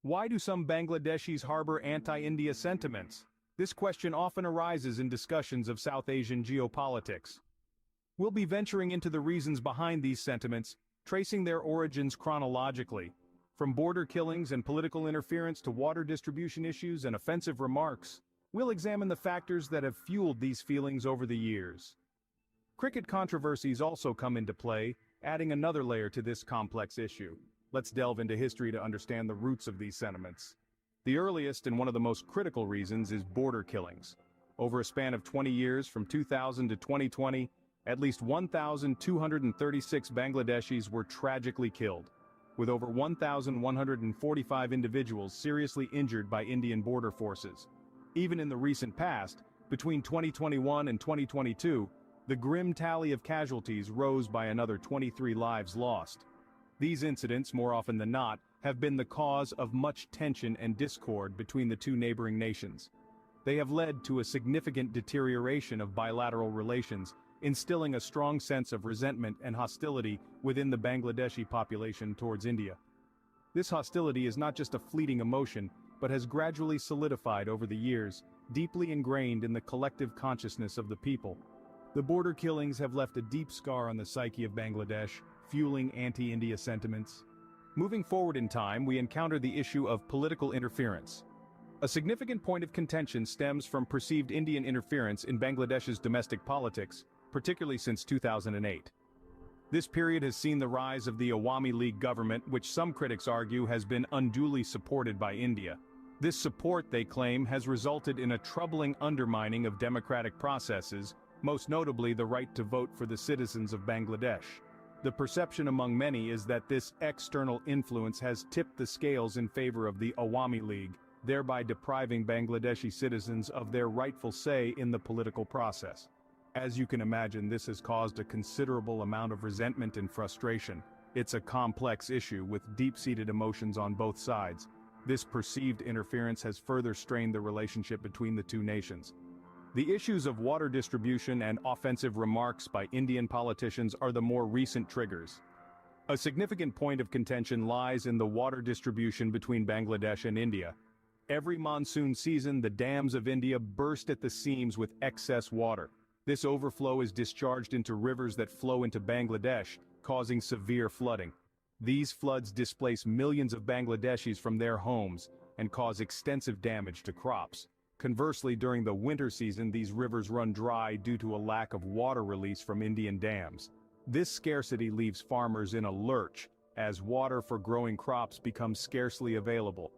Why do some Bangladeshis harbor anti-India sentiments? This question often arises in discussions of South Asian geopolitics. We'll be venturing into the reasons behind these sentiments, tracing their origins chronologically. From border killings and political interference to water distribution issues and offensive remarks, we'll examine the factors that have fueled these feelings over the years. Cricket controversies also come into play, adding another layer to this complex issue. Let's delve into history to understand the roots of these sentiments. The earliest and one of the most critical reasons is border killings. Over a span of 20 years, from 2000 to 2020, at least 1,236 Bangladeshis were tragically killed, with over 1,145 individuals seriously injured by Indian border forces. Even in the recent past, between 2021 and 2022, the grim tally of casualties rose by another 23 lives lost. These incidents, more often than not, have been the cause of much tension and discord between the two neighboring nations. They have led to a significant deterioration of bilateral relations, instilling a strong sense of resentment and hostility within the Bangladeshi population towards India. This hostility is not just a fleeting emotion, but has gradually solidified over the years, deeply ingrained in the collective consciousness of the people. The border killings have left a deep scar on the psyche of Bangladesh, fueling anti-India sentiments. Moving forward in time, we encounter the issue of political interference. A significant point of contention stems from perceived Indian interference in Bangladesh's domestic politics, particularly since 2008. This period has seen the rise of the Awami League government, which some critics argue has been unduly supported by India. This support, they claim, has resulted in a troubling undermining of democratic processes, most notably the right to vote for the citizens of Bangladesh. The perception among many is that this external influence has tipped the scales in favor of the Awami League, thereby depriving Bangladeshi citizens of their rightful say in the political process. As you can imagine, this has caused a considerable amount of resentment and frustration. It's a complex issue with deep-seated emotions on both sides. This perceived interference has further strained the relationship between the two nations. The issues of water distribution and offensive remarks by Indian politicians are the more recent triggers. A significant point of contention lies in the water distribution between Bangladesh and India. Every monsoon season, the dams of India burst at the seams with excess water. This overflow is discharged into rivers that flow into Bangladesh, causing severe flooding. These floods displace millions of Bangladeshis from their homes and cause extensive damage to crops. Conversely, during the winter season, these rivers run dry due to a lack of water release from Indian dams. This scarcity leaves farmers in a lurch, as water for growing crops becomes scarcely available.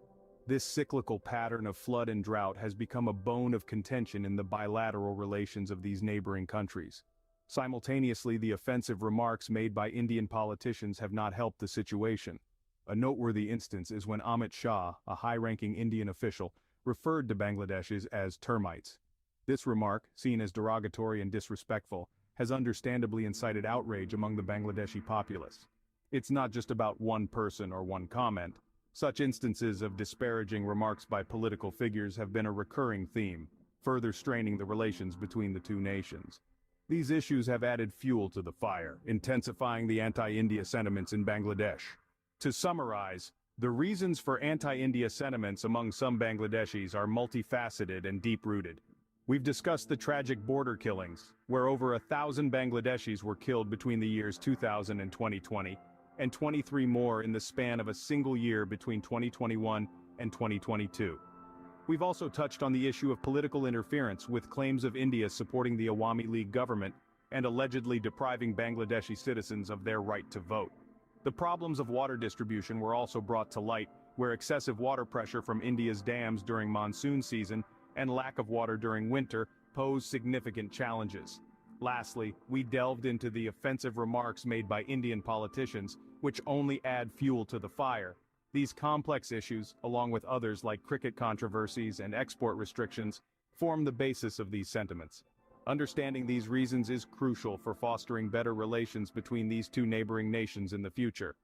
This cyclical pattern of flood and drought has become a bone of contention in the bilateral relations of these neighboring countries. Simultaneously, the offensive remarks made by Indian politicians have not helped the situation. A noteworthy instance is when Amit Shah, a high-ranking Indian official, referred to Bangladeshis as termites. This remark, seen as derogatory and disrespectful, has understandably incited outrage among the Bangladeshi populace. It's not just about one person or one comment. Such instances of disparaging remarks by political figures have been a recurring theme, further straining the relations between the two nations. These issues have added fuel to the fire, intensifying the anti-India sentiments in Bangladesh. To summarize, the reasons for anti-India sentiments among some Bangladeshis are multifaceted and deep-rooted. We've discussed the tragic border killings, where over 1,000 Bangladeshis were killed between the years 2000 and 2020, and 23 more in the span of a single year between 2021 and 2022. We've also touched on the issue of political interference, with claims of India supporting the Awami League government and allegedly depriving Bangladeshi citizens of their right to vote. The problems of water distribution were also brought to light, where excessive water pressure from India's dams during monsoon season and lack of water during winter pose significant challenges. Lastly, we delved into the offensive remarks made by Indian politicians, which only add fuel to the fire. These complex issues, along with others like cricket controversies and export restrictions, form the basis of these sentiments. Understanding these reasons is crucial for fostering better relations between these two neighboring nations in the future.